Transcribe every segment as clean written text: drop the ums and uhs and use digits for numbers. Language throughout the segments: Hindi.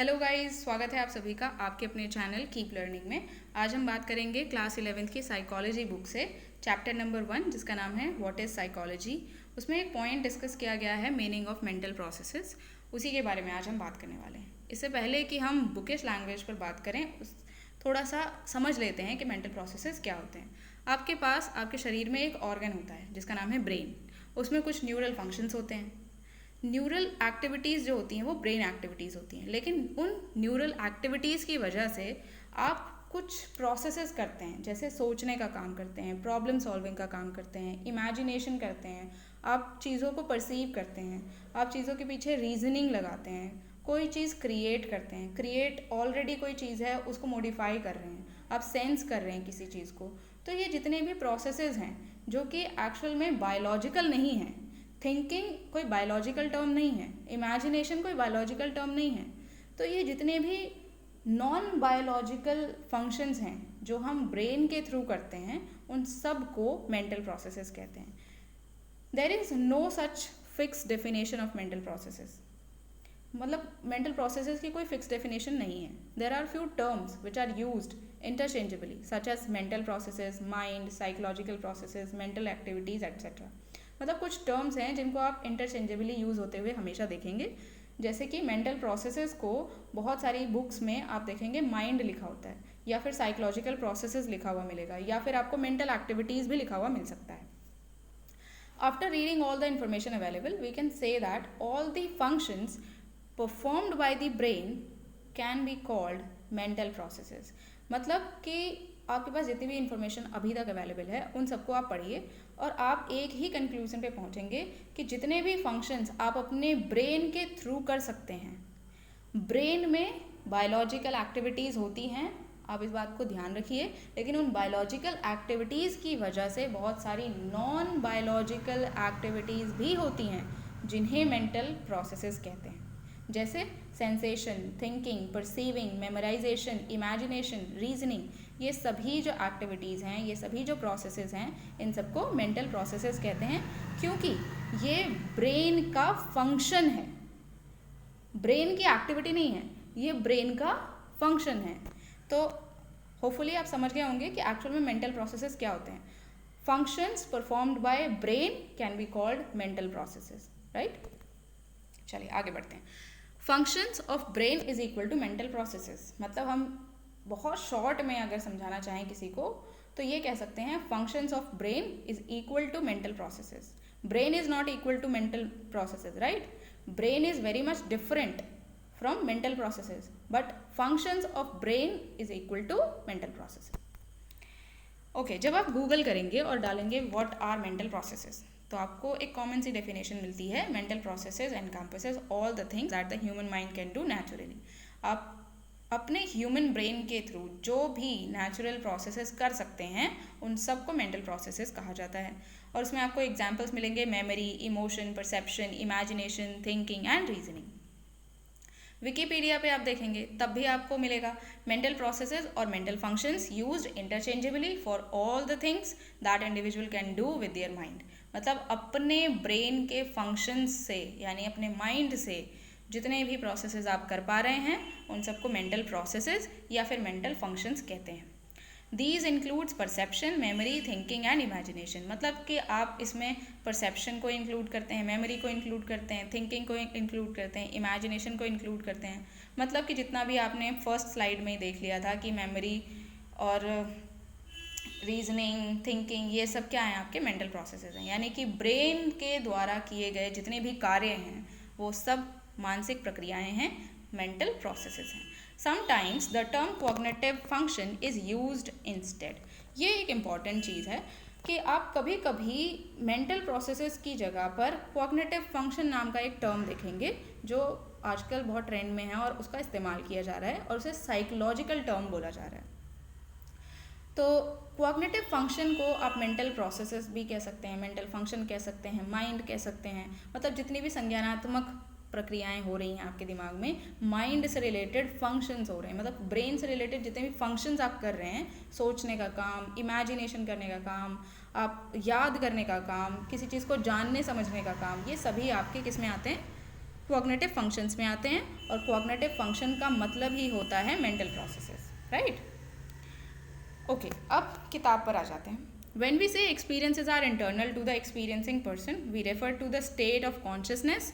हेलो गाइस, स्वागत है आप सभी का आपके अपने चैनल कीप लर्निंग में। आज हम बात करेंगे क्लास 11th की साइकोलॉजी बुक से चैप्टर नंबर 1 जिसका नाम है व्हाट इज़ साइकोलॉजी। उसमें एक पॉइंट डिस्कस किया गया है मीनिंग ऑफ मेंटल प्रोसेसेस, उसी के बारे में आज हम बात करने वाले हैं। इससे पहले कि हम बुकिश लैंग्वेज पर बात करें थोड़ा सा समझ लेते हैं कि मेंटल प्रोसेसेस क्या होते हैं। आपके पास आपके शरीर में एक ऑर्गन होता है जिसका नाम है ब्रेन। उसमें कुछ न्यूरल फंक्शंस होते हैं। न्यूरल एक्टिविटीज़ जो होती हैं वो ब्रेन एक्टिविटीज़ होती हैं, लेकिन उन न्यूरल एक्टिविटीज़ की वजह से आप कुछ प्रोसेसेस करते हैं, जैसे सोचने का काम करते हैं, प्रॉब्लम सॉल्विंग का काम करते हैं, इमेजिनेशन करते हैं, आप चीज़ों को परसीव करते हैं, आप चीज़ों के पीछे रीजनिंग लगाते हैं, कोई चीज़ क्रिएट करते हैं, क्रिएट ऑलरेडी कोई चीज़ है उसको मॉडिफाई कर रहे हैं, आप सेंस कर रहे हैं किसी चीज़ को। तो ये जितने भी प्रोसेसेस हैं जो कि एक्चुअल में बायोलॉजिकल नहीं हैं, थिंकिंग कोई बायोलॉजिकल टर्म नहीं है, इमेजिनेशन कोई बायोलॉजिकल टर्म नहीं है, तो ये जितने भी नॉन बायोलॉजिकल फंक्शंस हैं जो हम ब्रेन के थ्रू करते हैं उन सब को मेंटल प्रोसेसेस कहते हैं। There is no such fix definition of mental processes, मतलब मेंटल प्रोसेसेस की कोई फिक्स डेफिनेशन नहीं है। There are few terms which are used interchangeably such as mental processes, mind, psychological processes, mental activities etcetera. मतलब कुछ टर्म्स हैं जिनको आप इंटरचेंजेबली यूज़ होते हुए हमेशा देखेंगे। जैसे कि मेंटल प्रोसेसेस को बहुत सारी बुक्स में आप देखेंगे माइंड लिखा होता है, या फिर साइकोलॉजिकल प्रोसेसेस लिखा हुआ मिलेगा, या फिर आपको मेंटल एक्टिविटीज़ भी लिखा हुआ मिल सकता है। After reading all the information available, we can say that all the functions performed by the brain can be called mental processes। मतलब कि आपके पास जितनी भी इंफॉर्मेशन अभी तक अवेलेबल है उन सबको आप पढ़िए और आप एक ही कंक्लूजन पे पहुंचेंगे कि जितने भी फंक्शंस आप अपने ब्रेन के थ्रू कर सकते हैं, ब्रेन में बायोलॉजिकल एक्टिविटीज़ होती हैं, आप इस बात को ध्यान रखिए। लेकिन उन बायोलॉजिकल एक्टिविटीज़ की वजह से बहुत सारी नॉन बायोलॉजिकल एक्टिविटीज़ भी होती हैं जिन्हें मेंटल प्रोसेसेस कहते हैं, जैसे sensation, thinking, perceiving, memorisation, imagination, reasoning. ये सभी जो एक्टिविटीज़ हैं, ये सभी जो प्रोसेसेस हैं, इन सबको मेंटल प्रोसेसेस कहते हैं, क्योंकि ये ब्रेन का फंक्शन है, ब्रेन की एक्टिविटी नहीं है, ये ब्रेन का फंक्शन है। तो होपफुली आप समझ गए होंगे कि एक्चुअल में मेंटल प्रोसेसेस क्या होते हैं। Functions performed by brain can be called mental processes, right. चलिए आगे बढ़ते हैं। Functions of brain is equal to mental processes, मतलब हम बहुत शॉर्ट में अगर समझाना चाहें किसी को तो ये कह सकते हैं functions of brain is equal to mental processes. Brain is not equal to mental processes, right. Brain is very much different from mental processes, but functions of brain is equal to mental processes। Okay, जब आप गूगल करेंगे और डालेंगे व्हाट आर मेंटल प्रोसेसेस तो आपको एक कॉमन सी डेफिनेशन मिलती है, mental processes encompasses all the things that the human mind can do naturally. आप अपने ह्यूमन ब्रेन के थ्रू जो भी नेचुरल प्रोसेसेस कर सकते हैं उन सबको मेंटल प्रोसेसेस कहा जाता है। और उसमें आपको एग्जाम्पल्स मिलेंगे memory, emotion, perception, imagination, thinking and reasoning. Wikipedia पे आप देखेंगे तब भी आपको मिलेगा मेंटल प्रोसेसेस और mental functions used interchangeably for all the things that individual can do with their mind. मतलब अपने ब्रेन के फंक्शंस से, यानी अपने माइंड से जितने भी प्रोसेसेस आप कर पा रहे हैं उन सबको मेंटल प्रोसेसेस या फिर मेंटल फंक्शंस कहते हैं। These includes perception, memory, thinking and imagination. मतलब कि आप इसमें परसेप्शन को इंक्लूड करते हैं, मेमोरी को इंक्लूड करते हैं, थिंकिंग को इंक्लूड करते हैं, इमेजिनेशन को इंक्लूड करते हैं। मतलब कि जितना भी आपने फर्स्ट स्लाइड में देख लिया था कि मेमोरी और रीजनिंग, थिंकिंग, ये सब क्या हैं, आपके मेंटल प्रोसेसेस हैं। यानी कि ब्रेन के द्वारा किए गए जितने भी कार्य हैं वो सब मानसिक प्रक्रियाएँ हैं, मेंटल प्रोसेसेस हैं। Sometimes the term cognitive function is used instead। ये एक इम्पॉर्टेंट चीज़ है कि आप कभी कभी मेंटल प्रोसेसेस की जगह पर कॉग्निटिव फंक्शन नाम का एक टर्म देखेंगे जो आजकल बहुत ट्रेंड में है और उसका इस्तेमाल किया जा रहा है और उसे साइकोलॉजिकल टर्म बोला जा रहा है। तो कॉग्निटिव फंक्शन को आप मेंटल प्रोसेसेस भी कह सकते हैं, मेंटल फंक्शन कह सकते हैं, माइंड कह सकते हैं। मतलब जितनी भी संज्ञानात्मक प्रक्रियाएं हो रही हैं आपके दिमाग में, माइंड से रिलेटेड फंक्शंस हो रहे हैं, मतलब ब्रेन से रिलेटेड जितने भी फंक्शंस आप कर रहे हैं, सोचने का काम, इमेजिनेशन करने का काम, आप याद करने का काम, किसी चीज़ को जानने समझने का काम, ये सभी आपके किस में आते हैं, कॉग्निटिव फंक्शंस में आते हैं, और कॉग्निटिव फंक्शन का मतलब ही होता है मेंटल प्रोसेसेस, राइट। ओके, अब किताब पर आ जाते हैं। When we say experiences are internal to the experiencing person, we refer to the state of consciousness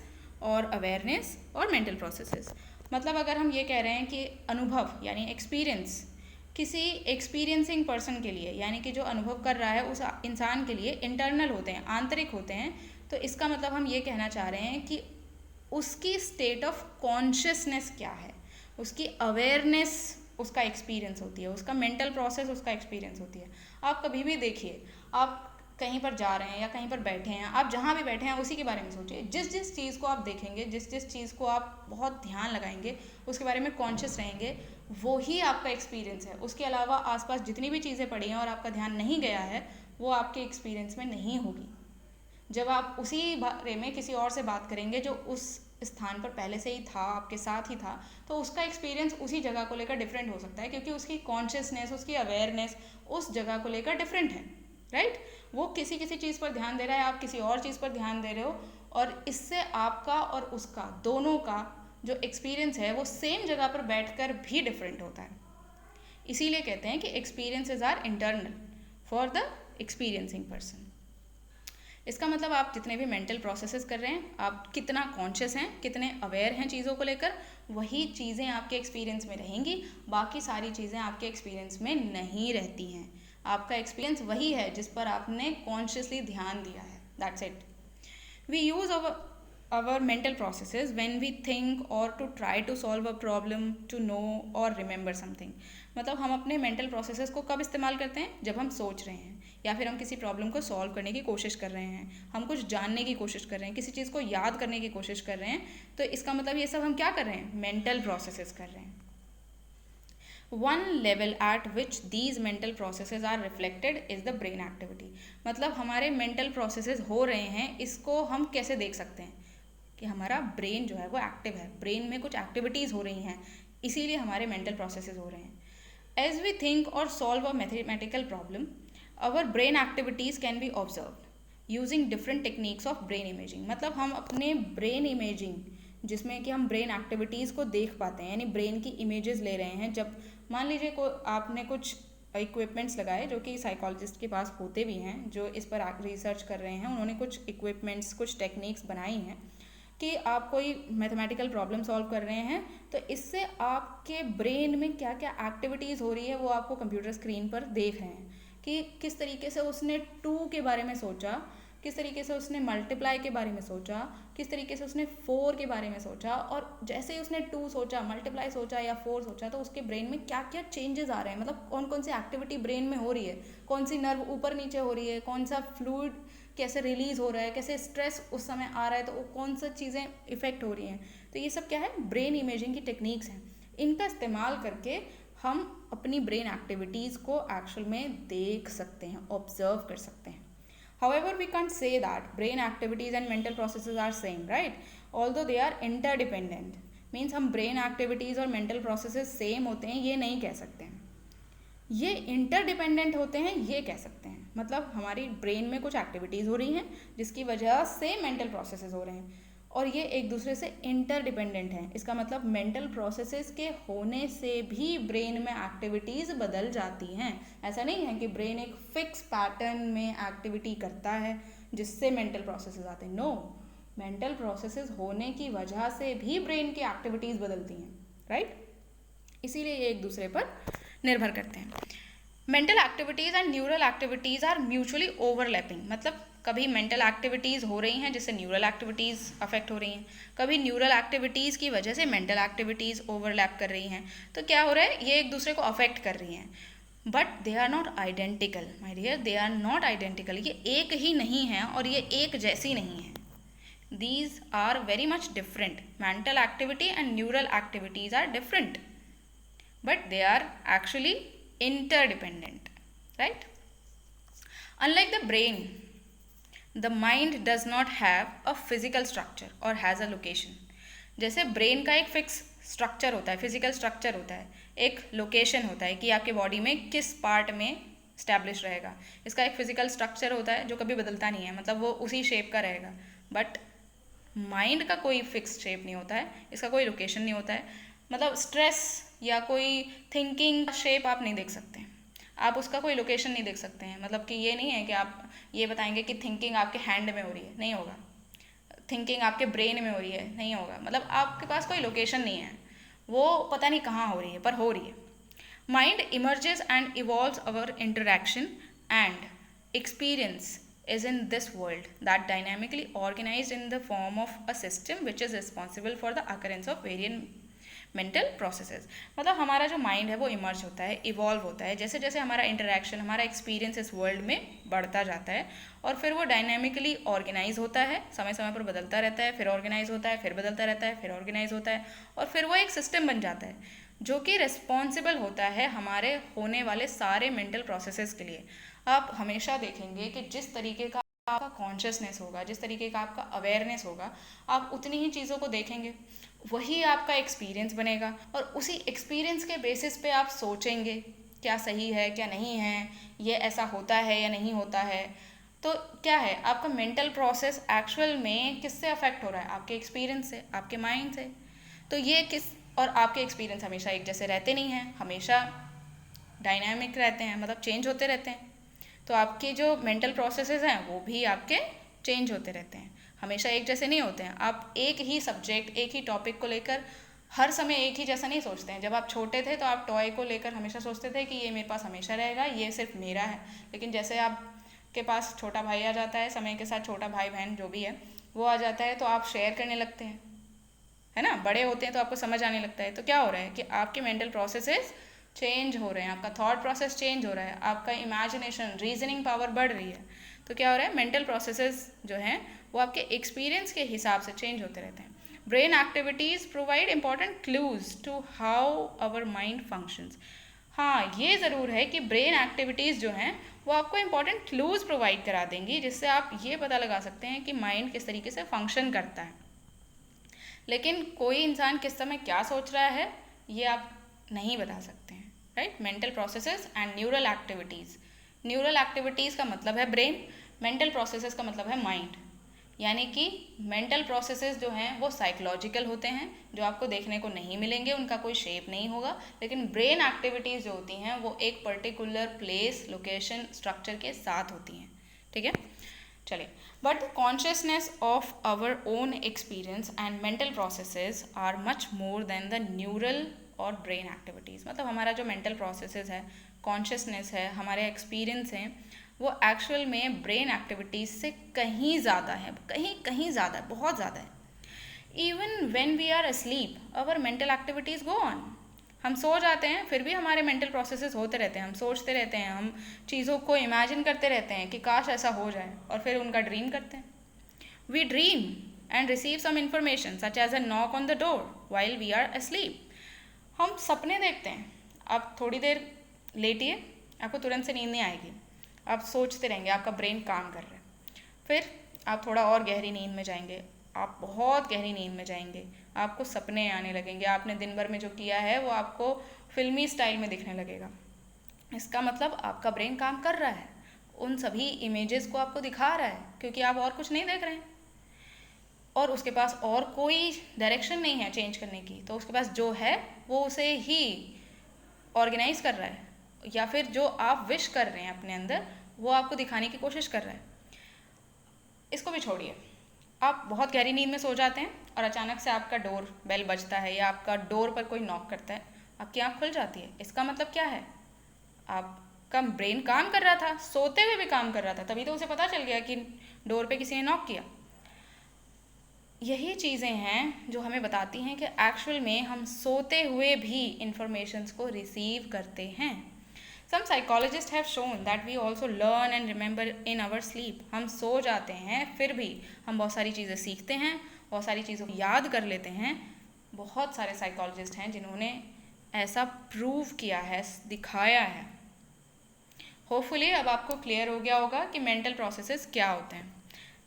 or awareness और mental processes। मतलब अगर हम ये कह रहे हैं कि अनुभव यानी एक्सपीरियंस किसी एक्सपीरियंसिंग पर्सन के लिए, यानी कि जो अनुभव कर रहा है उस इंसान के लिए इंटरनल होते हैं, आंतरिक होते हैं, तो इसका मतलब हम ये कहना चाह रहे हैं कि उसकी स्टेट ऑफ कॉन्शियसनेस क्या है, उसकी अवेयरनेस उसका एक्सपीरियंस होती है, उसका मेंटल प्रोसेस उसका एक्सपीरियंस होती है। आप कभी भी देखिए, आप कहीं पर जा रहे हैं या कहीं पर बैठे हैं, आप जहाँ भी बैठे हैं उसी के बारे में सोचिए। जिस जिस चीज़ को आप देखेंगे, जिस जिस चीज़ को आप बहुत ध्यान लगाएंगे, उसके बारे में कॉन्शियस रहेंगे, वो ही आपका एक्सपीरियंस है। उसके अलावा आसपास जितनी भी चीज़ें पड़ी हैं और आपका ध्यान नहीं गया है, वो आपके एक्सपीरियंस में नहीं होगी। जब आप उसी बारे में किसी और से बात करेंगे जो उस स्थान पर पहले से ही था, आपके साथ ही था, तो उसका एक्सपीरियंस उसी जगह को लेकर डिफरेंट हो सकता है, क्योंकि उसकी कॉन्शियसनेस, उसकी अवेयरनेस उस जगह को लेकर डिफरेंट है, राइट। वो किसी किसी चीज़ पर ध्यान दे रहा है, आप किसी और चीज़ पर ध्यान दे रहे हो, और इससे आपका और उसका दोनों का जो एक्सपीरियंस है वो सेम जगह पर बैठकर भी डिफरेंट होता है। इसीलिए कहते हैं कि experiences are internal for the experiencing person. इसका मतलब आप जितने भी मेंटल प्रोसेसेस कर रहे हैं, आप कितना कॉन्शियस हैं, कितने अवेयर हैं चीज़ों को लेकर, वही चीज़ें आपके एक्सपीरियंस में रहेंगी, बाकी सारी चीज़ें आपके एक्सपीरियंस में नहीं रहती हैं। आपका एक्सपीरियंस वही है जिस पर आपने कॉन्शियसली ध्यान दिया है, that's it. We use our mental processes when we think or to try to solve a problem, to know or remember something। मतलब हम अपने mental processes को कब इस्तेमाल करते हैं? जब हम सोच रहे हैं, या फिर हम किसी प्रॉब्लम को सॉल्व करने की कोशिश कर रहे हैं, हम कुछ जानने की कोशिश कर रहे हैं, किसी चीज़ को याद करने की कोशिश कर रहे हैं, तो इसका मतलब ये सब हम क्या कर रहे हैं? मेंटल प्रोसेसेस कर रहे हैं। One level at which these mental processes are reflected is the brain activity। मतलब हमारे mental processes हो रहे हैं, इसको हम कैसे देख सकते हैं कि हमारा ब्रेन जो है वो एक्टिव है, ब्रेन में कुछ एक्टिविटीज़ हो रही हैं, इसीलिए हमारे मेंटल प्रोसेसेस हो रहे हैं। एज वी थिंक और solve a mathematical problem, our brain activities can be observed using different techniques of brain imaging. मतलब हम अपने ब्रेन इमेजिंग, जिसमें कि हम ब्रेन एक्टिविटीज़ को देख पाते हैं, यानी ब्रेन की इमेजेस ले रहे हैं। जब मान लीजिए आपने कुछ इक्विपमेंट्स लगाए, जो कि साइकोलॉजिस्ट के पास होते भी हैं, जो इस पर रिसर्च कर रहे हैं, उन्होंने कुछ इक्विपमेंट्स, कुछ टेक्निक्स बनाई हैं कि आप कोई मैथमेटिकल प्रॉब्लम सॉल्व कर रहे हैं, तो इससे आपके ब्रेन में क्या क्या एक्टिविटीज़ हो रही है वो आपको कंप्यूटर स्क्रीन पर देख रहे हैं, कि किस तरीके से उसने 2 के बारे में सोचा, किस तरीके से उसने मल्टीप्लाई के बारे में सोचा, किस तरीके से उसने 4 के बारे में सोचा, और जैसे ही उसने 2 सोचा, मल्टीप्लाई सोचा या 4 सोचा, तो उसके ब्रेन में क्या क्या चेंजेस आ रहे हैं, मतलब कौन कौन सी एक्टिविटी ब्रेन में हो रही है, कौन सी नर्व ऊपर नीचे हो रही है, कौन सा फ्लूइड कैसे रिलीज़ हो रहा है, कैसे स्ट्रेस उस समय आ रहा है, तो वो कौन सा चीज़ें इफ़ेक्ट हो रही हैं। तो ये सब क्या है? ब्रेन इमेजिंग की टेक्निक्स हैं। इनका इस्तेमाल करके हम अपनी ब्रेन एक्टिविटीज़ को एक्चुअल में देख सकते हैं, ऑब्जर्व कर सकते हैं। However, we can't say that brain activities and mental processes are same, right? Although they are interdependent, means हम brain activities और mental processes same होते हैं ये नहीं कह सकते हैं, ये इंटरडिपेंडेंट होते हैं ये कह सकते हैं। मतलब हमारी ब्रेन में कुछ एक्टिविटीज़ हो रही हैं जिसकी वजह से मेंटल प्रोसेसेस हो रहे हैं, और ये एक दूसरे से इंटरडिपेंडेंट हैं। इसका मतलब मेंटल प्रोसेसेस के होने से भी ब्रेन में एक्टिविटीज़ बदल जाती हैं। ऐसा नहीं है कि ब्रेन एक फिक्स पैटर्न में एक्टिविटी करता है जिससे मेंटल प्रोसेसेस आते हैं। नो, मेंटल प्रोसेसेस होने की वजह से भी ब्रेन की एक्टिविटीज़ बदलती हैं, राइट। इसीलिए ये एक दूसरे पर निर्भर करते हैं। Mental activities and neural activities are mutually overlapping. मतलब कभी मेंटल एक्टिविटीज़ हो रही हैं जिससे न्यूरल एक्टिविटीज़ अफेक्ट हो रही हैं, कभी न्यूरल एक्टिविटीज़ की वजह से मेंटल एक्टिविटीज़ ओवरलैप कर रही हैं। तो क्या हो रहा है? ये एक दूसरे को अफेक्ट कर रही हैं, but they are not identical my dear, they are not identical. ये एक ही नहीं है और ये एक जैसी नहीं है। These are very much different. Mental activity and neural activities are different, but they are actually interdependent, right? Unlike the brain, the mind does not have a physical structure or has a location। जैसे ब्रेन का एक फिक्स स्ट्रक्चर होता है, फिजिकल स्ट्रक्चर होता है, एक लोकेशन होता है कि आपके बॉडी में किस पार्ट में स्टैब्लिश रहेगा। इसका एक फिजिकल स्ट्रक्चर होता है जो कभी बदलता नहीं है, मतलब वो उसी शेप का रहेगा। बट माइंड का कोई फिक्स शेप नहीं होता है, इसका कोई लोकेशन नहीं होता है। मतलब स्ट्रेस या कोई थिंकिंग शेप आप नहीं देख सकते, आप उसका कोई लोकेशन नहीं देख सकते हैं। मतलब कि ये नहीं है कि आप ये बताएंगे कि थिंकिंग आपके हैंड में हो रही है, नहीं होगा। थिंकिंग आपके ब्रेन में हो रही है, नहीं होगा। मतलब आपके पास कोई लोकेशन नहीं है, वो पता नहीं कहाँ हो रही है, पर हो रही है। Mind emerges and evolves our interaction and experience is in this world that dynamically organized in the form of a system which is responsible for the occurrence of various mental processes। मतलब हमारा जो माइंड है वो इमर्ज होता है, इवॉल्व होता है, जैसे जैसे हमारा इंटरेक्शन, हमारा एक्सपीरियंस इस वर्ल्ड में बढ़ता जाता है, और फिर वो डायनेमिकली ऑर्गेनाइज होता है, समय समय पर बदलता रहता है, फिर ऑर्गेनाइज होता है, फिर बदलता रहता है, फिर ऑर्गेनाइज होता है, और फिर वो एक सिस्टम बन जाता है जो कि रिस्पॉन्सिबल होता है हमारे होने वाले सारे मेंटल प्रोसेसेस के लिए। आप हमेशा देखेंगे कि जिस तरीके का आपका कॉन्शियसनेस होगा, जिस तरीके का आपका अवेयरनेस होगा, आप उतनी ही चीज़ों को देखेंगे, वही आपका एक्सपीरियंस बनेगा, और उसी एक्सपीरियंस के बेसिस पे आप सोचेंगे क्या सही है क्या नहीं है, ये ऐसा होता है या नहीं होता है। तो क्या है, आपका मेंटल प्रोसेस एक्चुअल में किससे अफेक्ट हो रहा है? आपके एक्सपीरियंस से, आपके माइंड से। तो ये किस, और आपके एक्सपीरियंस हमेशा एक जैसे रहते नहीं हैं, हमेशा डायनामिक रहते हैं, मतलब चेंज होते रहते हैं। तो आपके जो मेंटल प्रोसेसेस हैं वो भी आपके चेंज होते रहते हैं, हमेशा एक जैसे नहीं होते हैं। आप एक ही सब्जेक्ट, एक ही टॉपिक को लेकर हर समय एक ही जैसा नहीं सोचते हैं। जब आप छोटे थे तो आप टॉय को लेकर हमेशा सोचते थे कि ये मेरे पास हमेशा रहेगा, ये सिर्फ मेरा है। लेकिन जैसे आपके पास छोटा भाई आ जाता है, समय के साथ छोटा भाई बहन जो भी है वो आ जाता है, तो आप शेयर करने लगते हैं, है ना। बड़े होते हैं तो आपको समझ आने लगता है। तो क्या हो रहा है कि आपके मेंटल प्रोसेसेस चेंज हो रहे हैं, आपका थॉट प्रोसेस चेंज हो रहा है, आपका इमेजिनेशन, रीजनिंग पावर बढ़ रही है। तो क्या हो रहा है, मेंटल प्रोसेसेस जो हैं वो आपके एक्सपीरियंस के हिसाब से चेंज होते रहते हैं। Brain activities provide important clues to how our mind functions. हाँ, ये ज़रूर है कि ब्रेन एक्टिविटीज़ जो हैं वो आपको इंपॉर्टेंट क्लूज प्रोवाइड करा देंगी, जिससे आप ये पता लगा सकते हैं कि माइंड किस तरीके से फंक्शन करता है। लेकिन कोई इंसान किस समय क्या सोच रहा है ये आप नहीं बता सकते हैं, right. Mental processes and neural activities. Neural activities का मतलब है ब्रेन, मेंटल प्रोसेसेस का मतलब है माइंड। यानी कि मेंटल प्रोसेसेस जो हैं वो साइकोलॉजिकल होते हैं, जो आपको देखने को नहीं मिलेंगे, उनका कोई शेप नहीं होगा। लेकिन ब्रेन एक्टिविटीज़ जो होती हैं वो एक पर्टिकुलर प्लेस, लोकेशन, स्ट्रक्चर के साथ होती हैं, ठीक है। चलिए, but the consciousness of our own experience and mental processes are much more than the neural और ब्रेन एक्टिविटीज़। मतलब हमारा जो मेंटल प्रोसेसेस है, कॉन्शियसनेस है, हमारे एक्सपीरियंस हैं, वो एक्चुअल में ब्रेन एक्टिविटीज़ से कहीं ज़्यादा है, कहीं कहीं ज़्यादा है, बहुत ज़्यादा है। Even when we are asleep our mental activities go on. हम सो जाते हैं फिर भी हमारे मेंटल प्रोसेसेस होते रहते हैं, हम सोचते रहते हैं, हम चीज़ों को इमेजिन करते रहते हैं कि काश ऐसा हो जाए, और फिर उनका ड्रीम करते हैं। We dream and receive some information such as a knock on the door while we are asleep. हम सपने देखते हैं, आप थोड़ी देर लेटिए, आपको तुरंत से नींद नहीं आएगी, आप सोचते रहेंगे, आपका ब्रेन काम कर रहा है। फिर आप थोड़ा और गहरी नींद में जाएंगे, आप बहुत गहरी नींद में जाएंगे, आपको सपने आने लगेंगे, आपने दिन भर में जो किया है वो आपको फिल्मी स्टाइल में दिखने लगेगा। इसका मतलब आपका ब्रेन काम कर रहा है, उन सभी इमेजेस को आपको दिखा रहा है, क्योंकि आप और कुछ नहीं देख रहे हैं और उसके पास और कोई डायरेक्शन नहीं है चेंज करने की। तो उसके पास जो है वो उसे ही ऑर्गेनाइज कर रहा है, या फिर जो आप विश कर रहे हैं अपने अंदर वो आपको दिखाने की कोशिश कर रहा है। इसको भी छोड़िए, आप बहुत गहरी नींद में सो जाते हैं और अचानक से आपका डोर बेल बजता है या आपका डोर पर कोई नॉक करता है, आपकी आँख खुल जाती है। इसका मतलब क्या है, आपका ब्रेन काम कर रहा था, सोते हुए भी काम कर रहा था, तभी तो उसे पता चल गया कि डोर पे किसी ने नॉक किया। यही चीज़ें हैं जो हमें बताती हैं कि एक्चुअल में हम सोते हुए भी इंफॉर्मेशंस को रिसीव करते हैं। Some psychologists have shown that we also learn and remember in our sleep. हम सो जाते हैं फिर भी हम बहुत सारी चीज़ें सीखते हैं, बहुत सारी चीज़ों को याद कर लेते हैं। बहुत सारे साइकोलॉजिस्ट हैं जिन्होंने ऐसा प्रूव किया है, दिखाया है। होपफुली अब आपको क्लियर हो गया होगा कि मेंटल प्रोसेसेस क्या होते हैं।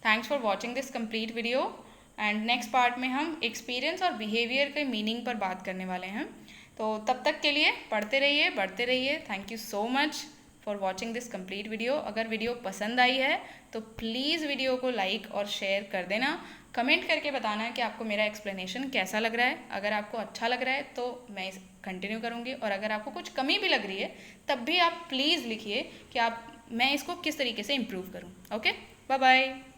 Thanks for watching this complete video, and next part में हम एक्सपीरियंस और बिहेवियर के मीनिंग पर बात करने वाले हैं। तो तब तक के लिए पढ़ते रहिए, बढ़ते रहिए। Thank you so much. For watching this complete video. अगर वीडियो पसंद आई है तो प्लीज़ वीडियो को लाइक और शेयर कर देना। कमेंट करके बताना है कि आपको मेरा एक्सप्लेनेशन कैसा लग रहा है। अगर आपको अच्छा लग रहा है तो मैं कंटिन्यू करूँगी, और अगर आपको कुछ कमी भी लग रही है तब भी आप प्लीज़ लिखिए कि मैं इसको किस तरीके से इम्प्रूव करूँ। Okay, bye bye.